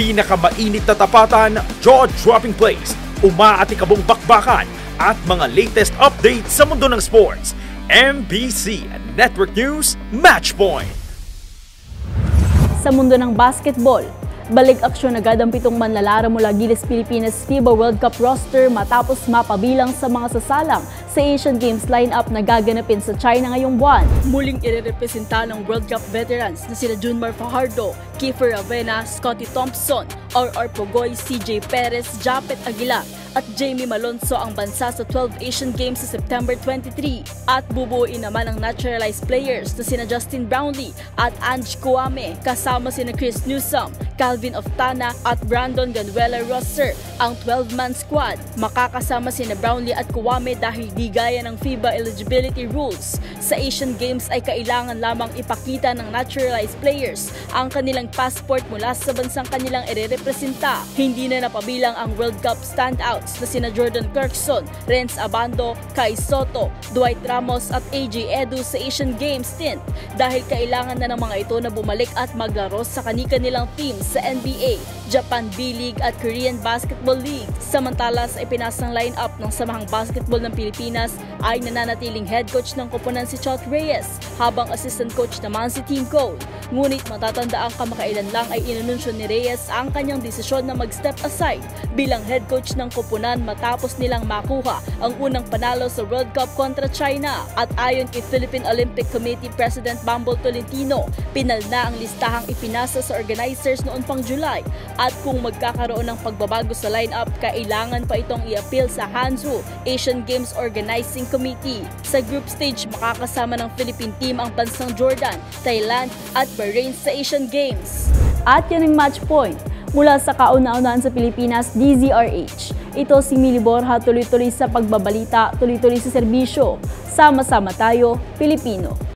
Pinakamainit na tapatan, jaw-dropping plays, umaatikabong bakbakan at mga latest updates sa mundo ng sports. MBC Network News Matchpoint. Sa mundo ng basketball, balik aksyon agad ang 7 manlalaro mula Gilas Pilipinas FIBA World Cup roster matapos mapabilang sa mga sasalang sa Asian Games lineup na gaganapin sa China ngayong buwan. Muling irerepresenta ng World Cup veterans na sina Junmar Fajardo, Kiefer Ravena, Scottie Thompson, R.R. Pogoy, CJ Perez, Japet Aguilar at Jamie Malonzo ang bansa sa 12 Asian Games sa September 23. At bubuuin naman ang naturalized players na sina Justin Brownlee at Ange Kouame kasama sina Chris Newsome, Calvin Oftana at Brandon Ganuela roster. Ang 12-man squad makakasama sina Brownlee at Kouame dahil di gaya ng FIBA eligibility rules. Sa Asian Games ay kailangan lamang ipakita ng naturalized players ang kanilang passport mula sa bansang kanilang irerepresenta. Hindi na napabilang ang World Cup standouts na sina Jordan Clarkson, Renz Abando, Kai Soto, Dwight Ramos at AJ Edu sa Asian Games stint dahil kailangan na ng mga ito na bumalik at maglaro sa kani-kanilang teams sa NBA, Japan B-League at Korean Basketball League. Samantala sa ipinasang lineup ng Samahang Basketball ng Pilipinas ay nananatiling head coach ng koponan si Chot Reyes habang assistant coach naman si Team Cole. Ngunit matatandaang kamakailan lang ay inanunsyo ni Reyes ang kanyang desisyon na mag-step aside bilang head coach ng koponan matapos nilang makuha ang unang panalo sa World Cup kontra China. At ayon kay Philippine Olympic Committee President Bambol Tolentino, pinal na ang listahang ipinasa sa organizers noon pang July at kung magkakaroon ng pagbabago sa lineup, kailangan pa itong i-appeal sa Hangzhou Asian Games Organizing Committee. Sa group stage, makakasama ng Philippine team ang bansang Jordan, Thailand at Bahrain sa Asian Games. At yan ang match point. Mula sa kauna-unahan sa Pilipinas, DZRH. Ito si Mili Borja, tuloy-tuloy sa pagbabalita, tuloy-tuloy sa serbisyo. Sama-sama tayo, Pilipino.